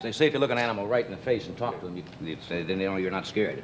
They say if you look an animal right in the face and talk to them, you'd say, then they know you're not scared.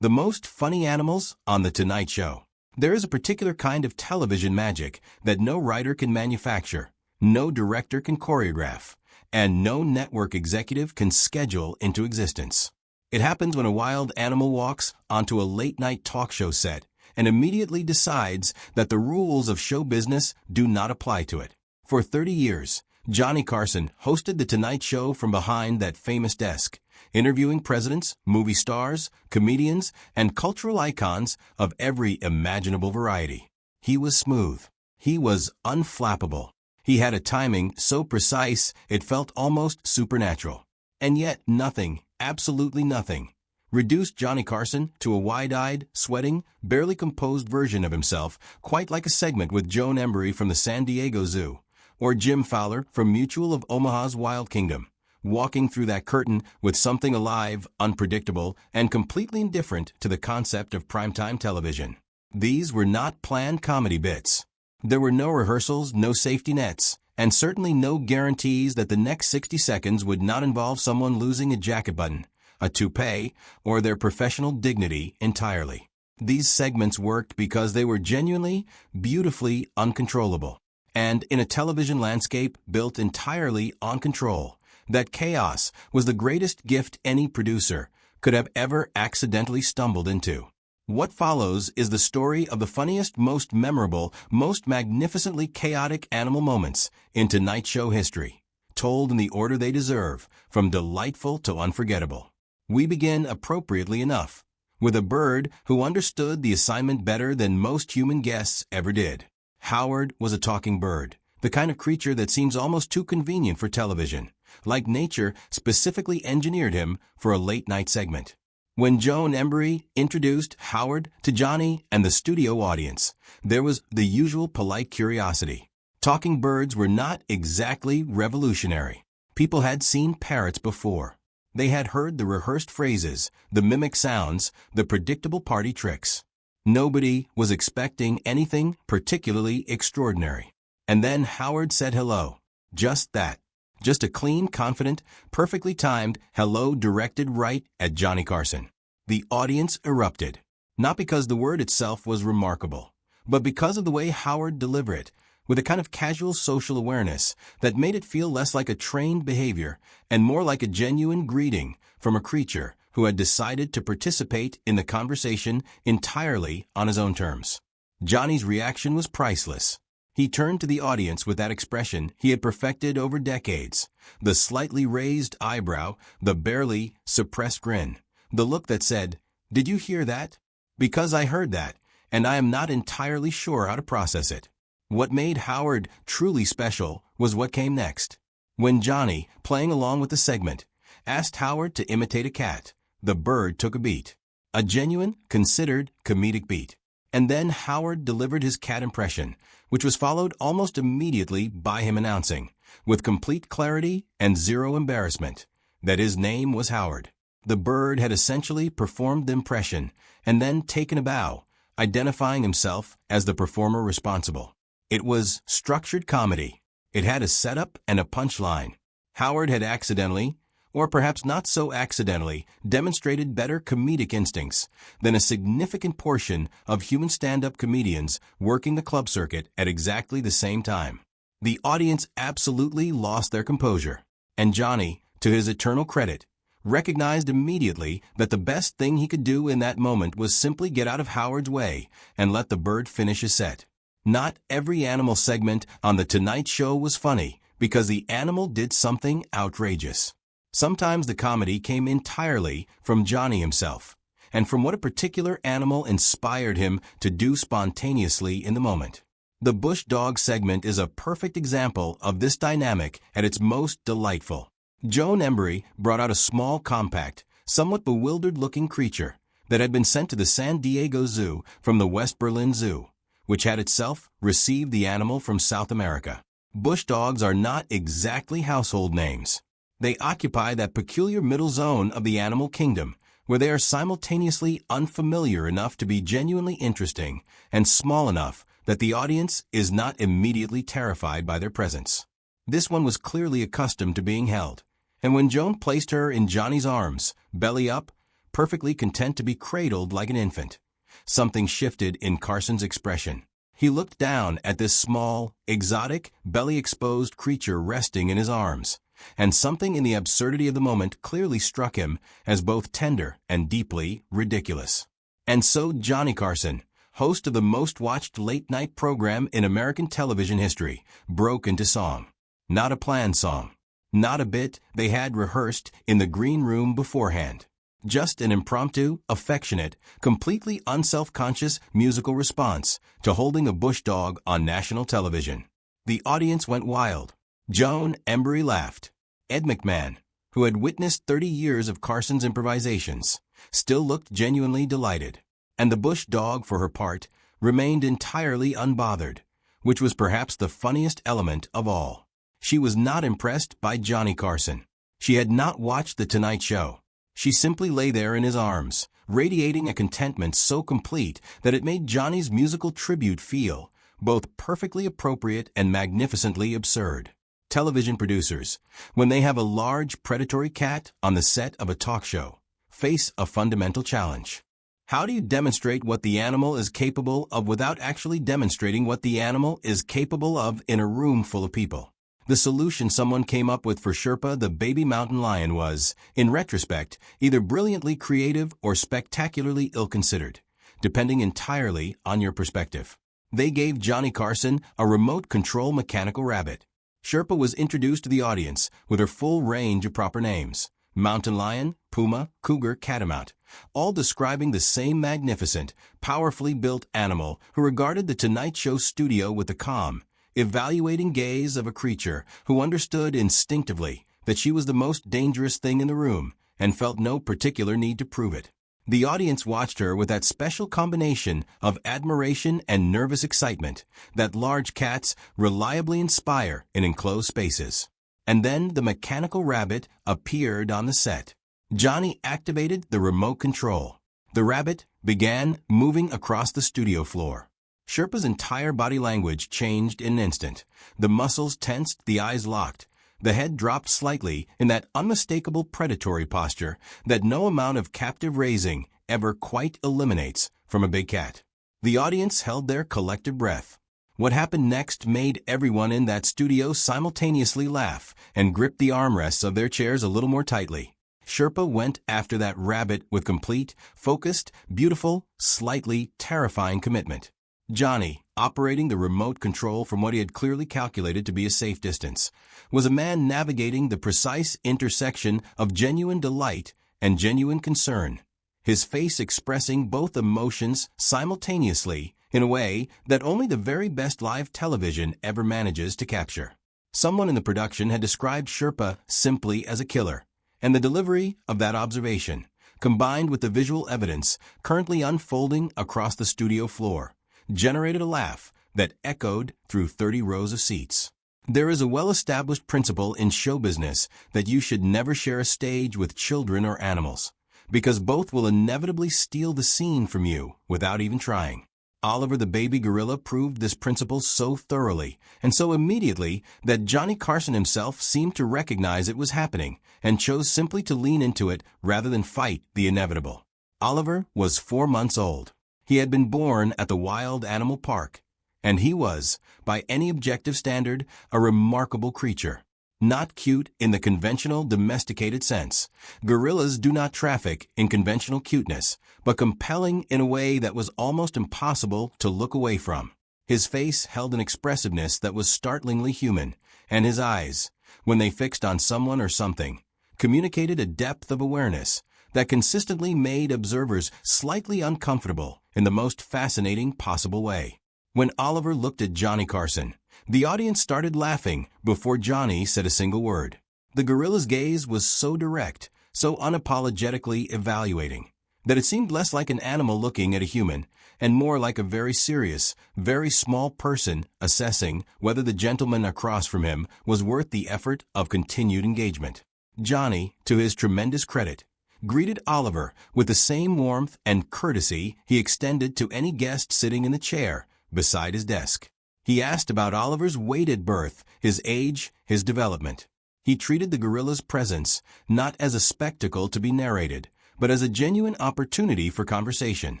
The most funny animals on The Tonight Show. There is a particular kind of television magic that no writer can manufacture, no director can choreograph, and no network executive can schedule into existence. It happens when a wild animal walks onto a late-night talk show set and immediately decides that the rules of show business do not apply to it. For 30 years, Johnny Carson hosted The Tonight Show from behind that famous desk, interviewing presidents, movie stars, comedians, and cultural icons of every imaginable variety. He was smooth. He was unflappable. He had a timing so precise it felt almost supernatural. And yet nothing, absolutely nothing, reduced Johnny Carson to a wide-eyed, sweating, barely composed version of himself, quite like a segment with Joan Embry from the San Diego Zoo, or Jim Fowler from Mutual of Omaha's Wild Kingdom, walking through that curtain with something alive, unpredictable, and completely indifferent to the concept of primetime television. These were not planned comedy bits. There were no rehearsals, no safety nets, and certainly no guarantees that the next 60 seconds would not involve someone losing a jacket button, a toupee, or their professional dignity entirely. These segments worked because they were genuinely, beautifully uncontrollable. And in a television landscape built entirely on control, that chaos was the greatest gift any producer could have ever accidentally stumbled into. What follows is the story of the funniest, most memorable, most magnificently chaotic animal moments in Tonight Show history, told in the order they deserve, from delightful to unforgettable. We begin appropriately enough, with a bird who understood the assignment better than most human guests ever did. Howard was a talking bird, the kind of creature that seems almost too convenient for television, like nature specifically engineered him for a late-night segment. When Joan Embry introduced Howard to Johnny and the studio audience, there was the usual polite curiosity. Talking birds were not exactly revolutionary. People had seen parrots before. They had heard the rehearsed phrases, the mimic sounds, the predictable party tricks. Nobody was expecting anything particularly extraordinary. And then Howard said hello. Just that. Just a clean, confident, perfectly timed hello directed right at Johnny Carson. The audience erupted. Not because the word itself was remarkable, but because of the way Howard delivered it, with a kind of casual social awareness that made it feel less like a trained behavior and more like a genuine greeting from a creature who had decided to participate in the conversation entirely on his own terms. Johnny's reaction was priceless. He turned to the audience with that expression he had perfected over decades, the slightly raised eyebrow, the barely suppressed grin, the look that said, "Did you hear that? Because I heard that, and I am not entirely sure how to process it." What made Howard truly special was what came next. When Johnny, playing along with the segment, asked Howard to imitate a cat, the bird took a beat. A genuine, considered, comedic beat. And then Howard delivered his cat impression, which was followed almost immediately by him announcing, with complete clarity and zero embarrassment, that his name was Howard. The bird had essentially performed the impression and then taken a bow, identifying himself as the performer responsible. It was structured comedy. It had a setup and a punchline. Howard had accidentally, or perhaps not so accidentally, demonstrated better comedic instincts than a significant portion of human stand-up comedians working the club circuit at exactly the same time. The audience absolutely lost their composure, and Johnny, to his eternal credit, recognized immediately that the best thing he could do in that moment was simply get out of Howard's way and let the bird finish his set. Not every animal segment on The Tonight Show was funny because the animal did something outrageous. Sometimes the comedy came entirely from Johnny himself, and from what a particular animal inspired him to do spontaneously in the moment. The Bush Dog segment is a perfect example of this dynamic at its most delightful. Joan Embry brought out a small, compact, somewhat bewildered-looking creature that had been sent to the San Diego Zoo from the West Berlin Zoo, which had itself received the animal from South America. Bush dogs are not exactly household names. They occupy that peculiar middle zone of the animal kingdom, where they are simultaneously unfamiliar enough to be genuinely interesting and small enough that the audience is not immediately terrified by their presence. This one was clearly accustomed to being held, and when Joan placed her in Johnny's arms, belly up, perfectly content to be cradled like an infant, something shifted in Carson's expression. He looked down at this small, exotic, belly-exposed creature resting in his arms, and something in the absurdity of the moment clearly struck him as both tender and deeply ridiculous. And so Johnny Carson, host of the most-watched late-night program in American television history, broke into song. Not a planned song. Not a bit they had rehearsed in the green room beforehand. Just an impromptu, affectionate, completely unself-conscious musical response to holding a bush dog on national television. The audience went wild. Joan Embry laughed. Ed McMahon, who had witnessed 30 years of Carson's improvisations, still looked genuinely delighted. And the bush dog, for her part, remained entirely unbothered, which was perhaps the funniest element of all. She was not impressed by Johnny Carson. She had not watched The Tonight Show. She simply lay there in his arms, radiating a contentment so complete that it made Johnny's musical tribute feel both perfectly appropriate and magnificently absurd. Television producers, when they have a large predatory cat on the set of a talk show, face a fundamental challenge. How do you demonstrate what the animal is capable of without actually demonstrating what the animal is capable of in a room full of people? The solution someone came up with for Sherpa the baby mountain lion was, in retrospect, either brilliantly creative or spectacularly ill-considered, depending entirely on your perspective. They gave Johnny Carson a remote control mechanical rabbit. Sherpa was introduced to the audience with her full range of proper names: mountain lion, puma, cougar, catamount, all describing the same magnificent, powerfully built animal who regarded the Tonight Show studio with the calm, evaluating gaze of a creature who understood instinctively that she was the most dangerous thing in the room and felt no particular need to prove it. The audience watched her with that special combination of admiration and nervous excitement that large cats reliably inspire in enclosed spaces. And then the mechanical rabbit appeared on the set. Johnny activated the remote control. The rabbit began moving across the studio floor. Sherpa's entire body language changed in an instant. The muscles tensed, the eyes locked. The head dropped slightly in that unmistakable predatory posture that no amount of captive raising ever quite eliminates from a big cat. The audience held their collective breath. What happened next made everyone in that studio simultaneously laugh and grip the armrests of their chairs a little more tightly. Sherpa went after that rabbit with complete, focused, beautiful, slightly terrifying commitment. Johnny, operating the remote control from what he had clearly calculated to be a safe distance, was a man navigating the precise intersection of genuine delight and genuine concern, his face expressing both emotions simultaneously in a way that only the very best live television ever manages to capture. Someone in the production had described Sherpa simply as a killer, and the delivery of that observation, combined with the visual evidence currently unfolding across the studio floor, generated a laugh that echoed through 30 rows of seats. There is a well-established principle in show business that you should never share a stage with children or animals, because both will inevitably steal the scene from you without even trying. Oliver the baby gorilla proved this principle so thoroughly and so immediately that Johnny Carson himself seemed to recognize it was happening and chose simply to lean into it rather than fight the inevitable. Oliver was 4 months old. He had been born at the Wild Animal Park, and he was, by any objective standard, a remarkable creature. Not cute in the conventional domesticated sense. Gorillas do not traffic in conventional cuteness, but compelling in a way that was almost impossible to look away from. His face held an expressiveness that was startlingly human, and his eyes, when they fixed on someone or something, communicated a depth of awareness that consistently made observers slightly uncomfortable in the most fascinating possible way. When Oliver looked at Johnny Carson, the audience started laughing before Johnny said a single word. The gorilla's gaze was so direct, so unapologetically evaluating, that it seemed less like an animal looking at a human and more like a very serious, very small person assessing whether the gentleman across from him was worth the effort of continued engagement. Johnny, to his tremendous credit, greeted Oliver with the same warmth and courtesy he extended to any guest sitting in the chair beside his desk. He asked about Oliver's weight at birth, his age, his development. He treated the gorilla's presence not as a spectacle to be narrated, but as a genuine opportunity for conversation,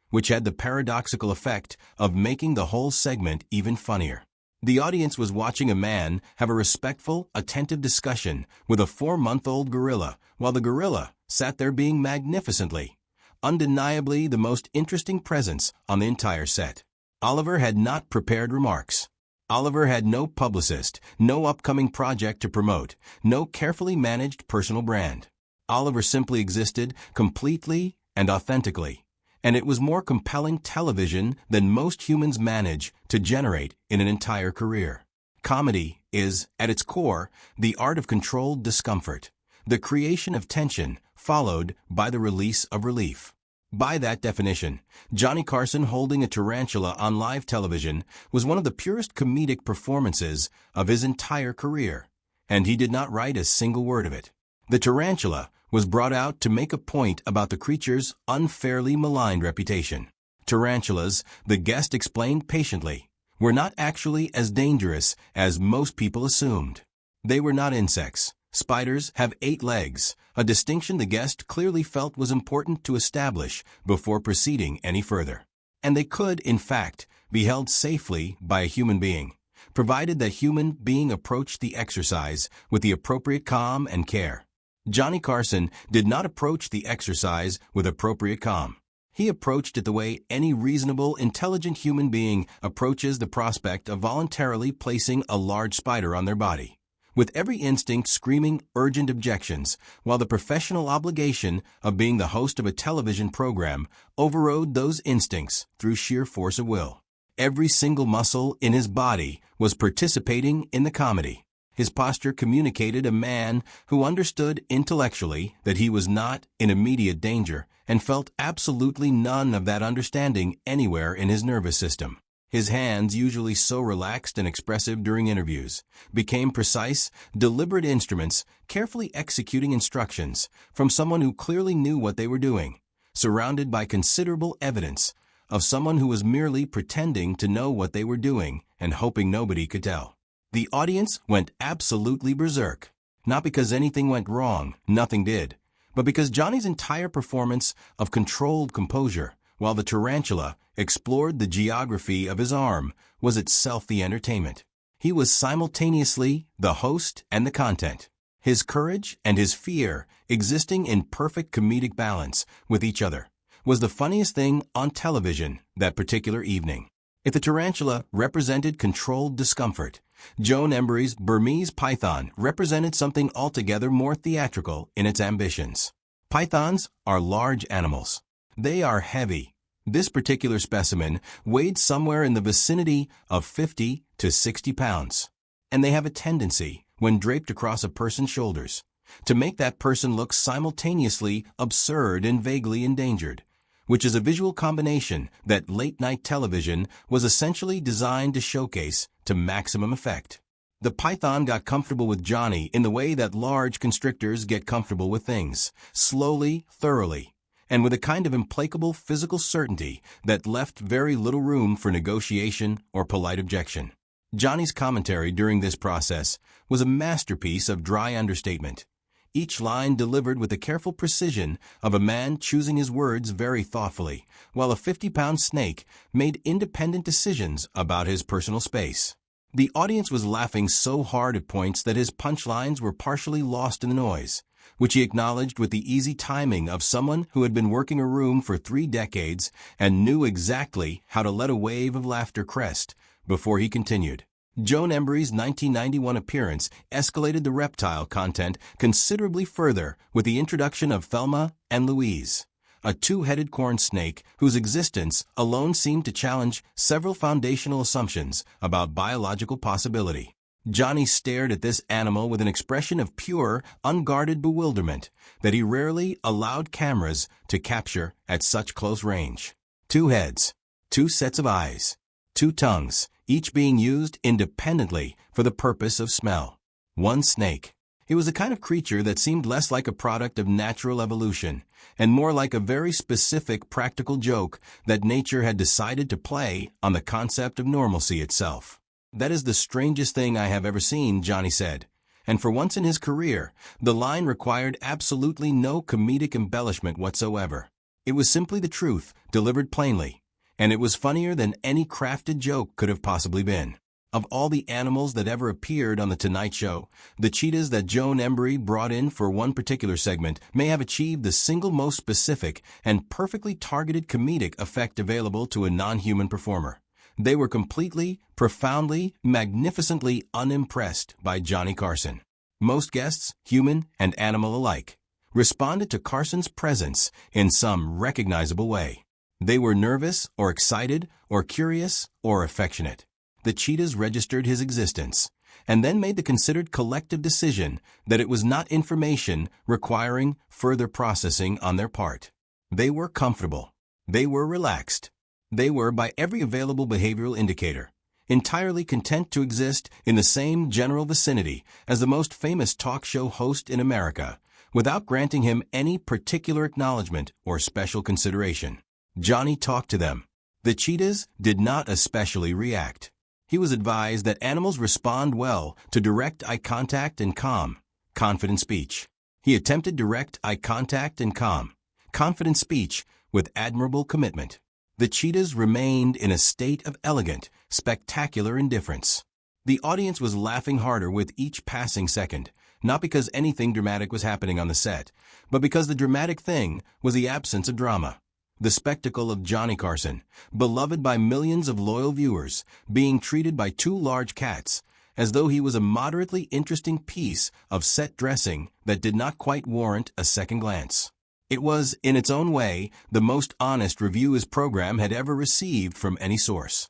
which had the paradoxical effect of making the whole segment even funnier. The audience was watching a man have a respectful, attentive discussion with a 4-month-old gorilla, while the gorilla sat there being magnificently, undeniably the most interesting presence on the entire set. Oliver had not prepared remarks. Oliver had no publicist, no upcoming project to promote, no carefully managed personal brand. Oliver simply existed completely and authentically, and it was more compelling television than most humans manage to generate in an entire career. Comedy is, at its core, the art of controlled discomfort, the creation of tension followed by the release of relief. By that definition, Johnny Carson holding a tarantula on live television was one of the purest comedic performances of his entire career, and he did not write a single word of it. The tarantula was brought out to make a point about the creature's unfairly maligned reputation. Tarantulas, the guest explained patiently, were not actually as dangerous as most people assumed. They were not insects. Spiders have 8 legs, a distinction the guest clearly felt was important to establish before proceeding any further. And they could, in fact, be held safely by a human being, provided that human being approached the exercise with the appropriate calm and care. Johnny Carson did not approach the exercise with appropriate calm. He approached it the way any reasonable, intelligent human being approaches the prospect of voluntarily placing a large spider on their body, with every instinct screaming urgent objections, while the professional obligation of being the host of a television program overrode those instincts through sheer force of will. Every single muscle in his body was participating in the comedy. His posture communicated a man who understood intellectually that he was not in immediate danger and felt absolutely none of that understanding anywhere in his nervous system. His hands, usually so relaxed and expressive during interviews, became precise, deliberate instruments carefully executing instructions from someone who clearly knew what they were doing, surrounded by considerable evidence of someone who was merely pretending to know what they were doing and hoping nobody could tell. The audience went absolutely berserk, not because anything went wrong, nothing did, but because Johnny's entire performance of controlled composure, while the tarantula explored the geography of his arm, was itself the entertainment. He was simultaneously the host and the content, his courage and his fear existing in perfect comedic balance with each other, was the funniest thing on television that particular evening. If the tarantula represented controlled discomfort, Joan Embry's Burmese python represented something altogether more theatrical in its ambitions. Pythons are large animals. They are heavy. This particular specimen weighed somewhere in the vicinity of 50 to 60 pounds. And they have a tendency, when draped across a person's shoulders, to make that person look simultaneously absurd and vaguely endangered, which is a visual combination that late-night television was essentially designed to showcase to maximum effect. The python got comfortable with Johnny in the way that large constrictors get comfortable with things, slowly, thoroughly, and with a kind of implacable physical certainty that left very little room for negotiation or polite objection. Johnny's commentary during this process was a masterpiece of dry understatement, each line delivered with the careful precision of a man choosing his words very thoughtfully, while a 50-pound snake made independent decisions about his personal space. The audience was laughing so hard at points that his punchlines were partially lost in the noise, which he acknowledged with the easy timing of someone who had been working a room for 3 decades and knew exactly how to let a wave of laughter crest before he continued. Joan Embry's 1991 appearance escalated the reptile content considerably further with the introduction of Thelma and Louise, a 2-headed corn snake whose existence alone seemed to challenge several foundational assumptions about biological possibility. Johnny stared at this animal with an expression of pure, unguarded bewilderment that he rarely allowed cameras to capture at such close range. 2 heads, 2 sets of eyes, 2 tongues, each being used independently for the purpose of smell. 1 snake. It was a kind of creature that seemed less like a product of natural evolution and more like a very specific practical joke that nature had decided to play on the concept of normalcy itself. "That is the strangest thing I have ever seen," Johnny said. And for once in his career, the line required absolutely no comedic embellishment whatsoever. It was simply the truth, delivered plainly, and it was funnier than any crafted joke could have possibly been. Of all the animals that ever appeared on The Tonight Show, the cheetahs that Joan Embry brought in for one particular segment may have achieved the single most specific and perfectly targeted comedic effect available to a non-human performer. They were completely, profoundly, magnificently unimpressed by Johnny Carson. Most guests, human and animal alike, responded to Carson's presence in some recognizable way. They were nervous or excited or curious or affectionate. The cheetahs registered his existence and then made the considered collective decision that it was not information requiring further processing on their part. They were comfortable. They were relaxed. They were, by every available behavioral indicator, entirely content to exist in the same general vicinity as the most famous talk show host in America, without granting him any particular acknowledgement or special consideration. Johnny talked to them. The cheetahs did not especially react. He was advised that animals respond well to direct eye contact and calm, confident speech. He attempted direct eye contact and calm, confident speech with admirable commitment. The cheetahs remained in a state of elegant, spectacular indifference. The audience was laughing harder with each passing second, not because anything dramatic was happening on the set, but because the dramatic thing was the absence of drama. The spectacle of Johnny Carson, beloved by millions of loyal viewers, being treated by two large cats as though he was a moderately interesting piece of set dressing that did not quite warrant a second glance. It was, in its own way, the most honest review his program had ever received from any source.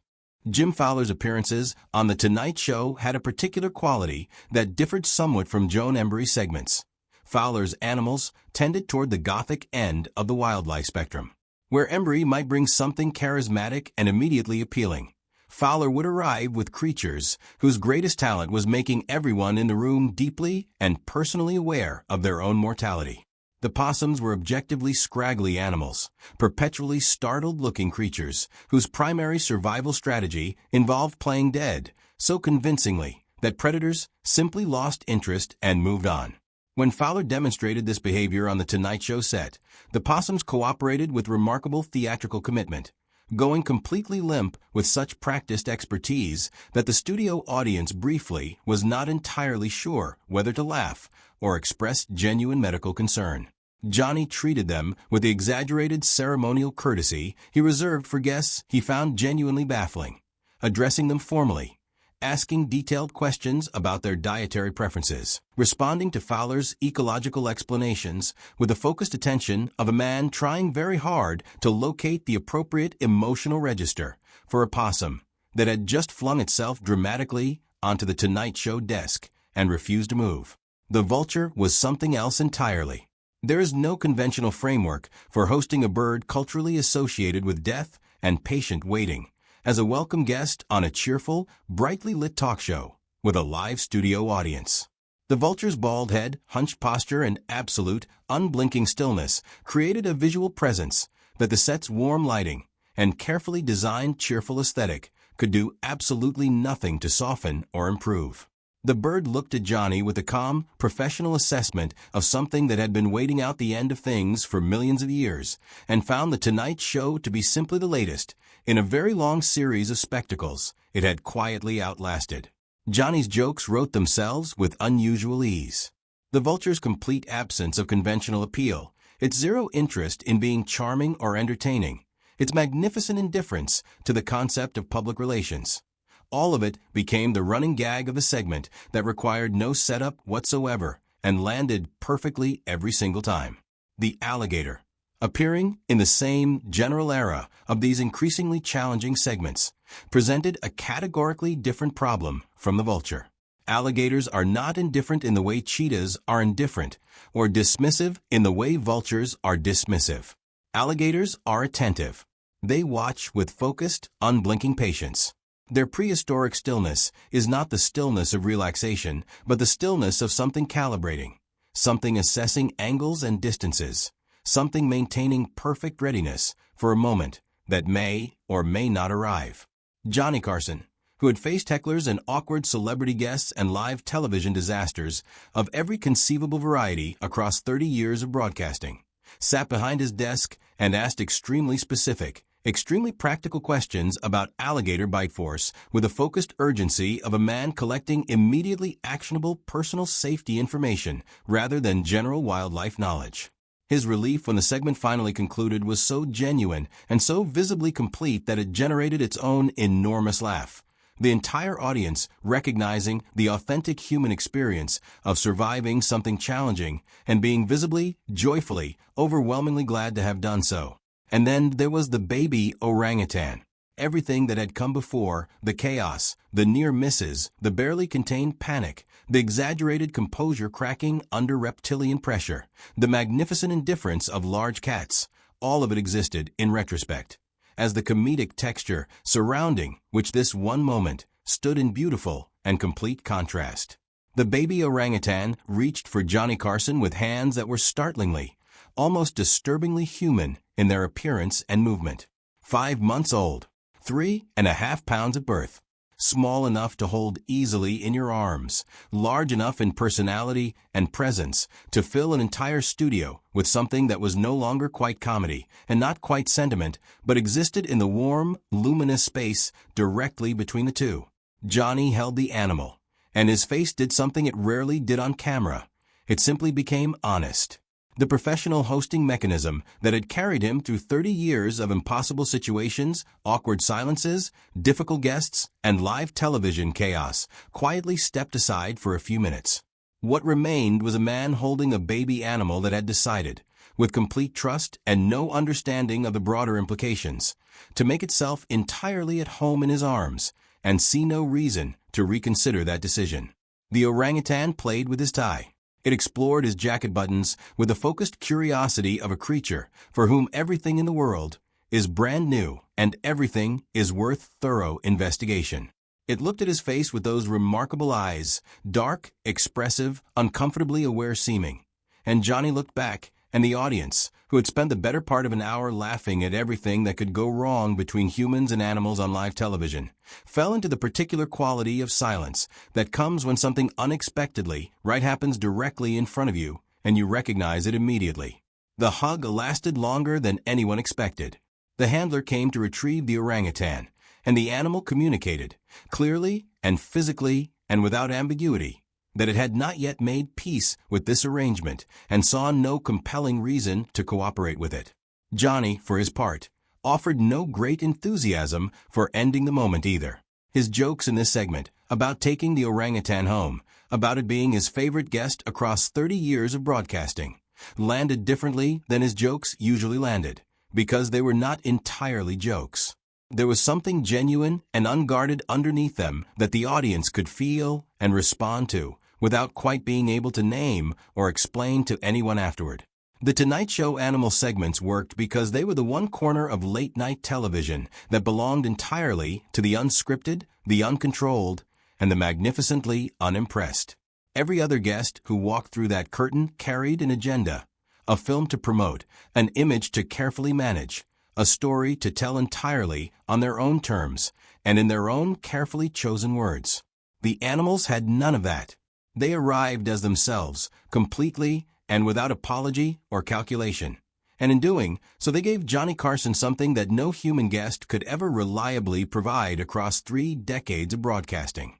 Jim Fowler's appearances on The Tonight Show had a particular quality that differed somewhat from Joan Embry's segments. Fowler's animals tended toward the gothic end of the wildlife spectrum. Where Embry might bring something charismatic and immediately appealing, Fowler would arrive with creatures whose greatest talent was making everyone in the room deeply and personally aware of their own mortality. The possums were objectively scraggly animals, perpetually startled-looking creatures whose primary survival strategy involved playing dead so convincingly that predators simply lost interest and moved on. When Fowler demonstrated this behavior on The Tonight Show set, the possums cooperated with remarkable theatrical commitment, going completely limp with such practiced expertise that the studio audience briefly was not entirely sure whether to laugh or express genuine medical concern. Johnny treated them with the exaggerated ceremonial courtesy he reserved for guests he found genuinely baffling, addressing them formally, asking detailed questions about their dietary preferences, responding to Fowler's ecological explanations with the focused attention of a man trying very hard to locate the appropriate emotional register for a possum that had just flung itself dramatically onto the Tonight Show desk and refused to move. The vulture was something else entirely. There is no conventional framework for hosting a bird culturally associated with death and patient waiting as a welcome guest on a cheerful, brightly lit talk show with a live studio audience. The vulture's bald head, hunched posture, and absolute, unblinking stillness created a visual presence that the set's warm lighting and carefully designed cheerful aesthetic could do absolutely nothing to soften or improve. The bird looked at Johnny with a calm, professional assessment of something that had been waiting out the end of things for millions of years, and found The Tonight Show to be simply the latest in a very long series of spectacles it had quietly outlasted. Johnny's jokes wrote themselves with unusual ease. The vulture's complete absence of conventional appeal, its zero interest in being charming or entertaining, its magnificent indifference to the concept of public relations, all of it became the running gag of a segment that required no setup whatsoever and landed perfectly every single time. The alligator, appearing in the same general era of these increasingly challenging segments, presented a categorically different problem from the vulture. Alligators are not indifferent in the way cheetahs are indifferent, or dismissive in the way vultures are dismissive. Alligators are attentive. They watch with focused, unblinking patience. Their prehistoric stillness is not the stillness of relaxation, but the stillness of something calibrating, something assessing angles and distances, something maintaining perfect readiness for a moment that may or may not arrive. Johnny Carson, who had faced hecklers and awkward celebrity guests and live television disasters of every conceivable variety across 30 years of broadcasting, sat behind his desk and asked extremely specific, extremely practical questions about alligator bite force with the focused urgency of a man collecting immediately actionable personal safety information rather than general wildlife knowledge. His relief when the segment finally concluded was so genuine and so visibly complete that it generated its own enormous laugh. The entire audience recognizing the authentic human experience of surviving something challenging and being visibly, joyfully, overwhelmingly glad to have done so. And then there was the baby orangutan. Everything that had come before, the chaos, the near misses, the barely contained panic, the exaggerated composure cracking under reptilian pressure, the magnificent indifference of large cats, all of it existed in retrospect, as the comedic texture surrounding which this one moment stood in beautiful and complete contrast. The baby orangutan reached for Johnny Carson with hands that were startlingly, almost disturbingly human in their appearance and movement. 5 months old, 3.5 pounds at birth, small enough to hold easily in your arms, large enough in personality and presence to fill an entire studio with something that was no longer quite comedy and not quite sentiment, but existed in the warm, luminous space directly between the two. Johnny held the animal, and his face did something it rarely did on camera. It simply became honest. The professional hosting mechanism that had carried him through 30 years of impossible situations, awkward silences, difficult guests, and live television chaos quietly stepped aside for a few minutes. What remained was a man holding a baby animal that had decided, with complete trust and no understanding of the broader implications, to make itself entirely at home in his arms, and see no reason to reconsider that decision. The orangutan played with his tie. It explored his jacket buttons with the focused curiosity of a creature for whom everything in the world is brand new and everything is worth thorough investigation. It looked at his face with those remarkable eyes, dark, expressive, uncomfortably aware seeming. And Johnny looked back, and the audience, who had spent the better part of an hour laughing at everything that could go wrong between humans and animals on live television, fell into the particular quality of silence that comes when something unexpectedly happens directly in front of you, and you recognize it immediately. The hug lasted longer than anyone expected. The handler came to retrieve the orangutan, and the animal communicated, clearly and physically and without ambiguity, that it had not yet made peace with this arrangement and saw no compelling reason to cooperate with it. Johnny, for his part, offered no great enthusiasm for ending the moment either. His jokes in this segment about taking the orangutan home, about it being his favorite guest across 30 years of broadcasting, landed differently than his jokes usually landed, because they were not entirely jokes. There was something genuine and unguarded underneath them that the audience could feel and respond to, without quite being able to name or explain to anyone afterward. The Tonight Show animal segments worked because they were the one corner of late-night television that belonged entirely to the unscripted, the uncontrolled, and the magnificently unimpressed. Every other guest who walked through that curtain carried an agenda, a film to promote, an image to carefully manage, a story to tell entirely on their own terms and in their own carefully chosen words. The animals had none of that. They arrived as themselves, completely and without apology or calculation. And in doing so, they gave Johnny Carson something that no human guest could ever reliably provide across 3 decades of broadcasting: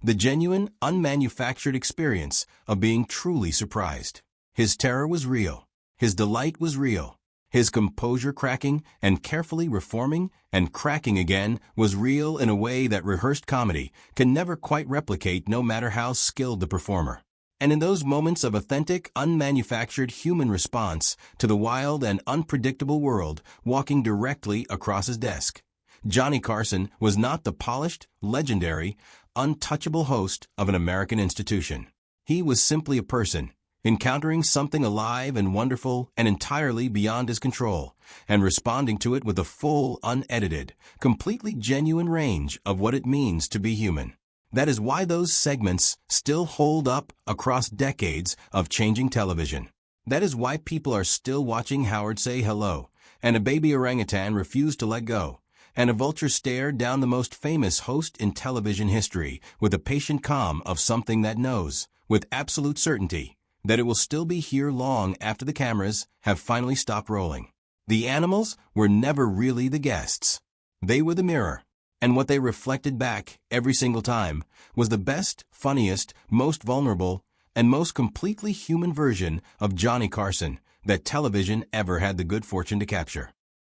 the genuine, unmanufactured experience of being truly surprised. His terror was real. His delight was real. His composure cracking and carefully reforming and cracking again was real in a way that rehearsed comedy can never quite replicate, no matter how skilled the performer. And in those moments of authentic, unmanufactured human response to the wild and unpredictable world walking directly across his desk, Johnny Carson was not the polished, legendary, untouchable host of an American institution. He was simply a person, encountering something alive and wonderful and entirely beyond his control, and responding to it with a full, unedited, completely genuine range of what it means to be human. That is why those segments still hold up across decades of changing television. That is why people are still watching Howard say hello, and a baby orangutan refuse to let go, and a vulture stare down the most famous host in television history with the patient calm of something that knows, with absolute certainty, that it will still be here long after the cameras have finally stopped rolling. The animals were never really the guests. They were the mirror, and what they reflected back every single time was the best, funniest, most vulnerable, and most completely human version of Johnny Carson that television ever had the good fortune to capture.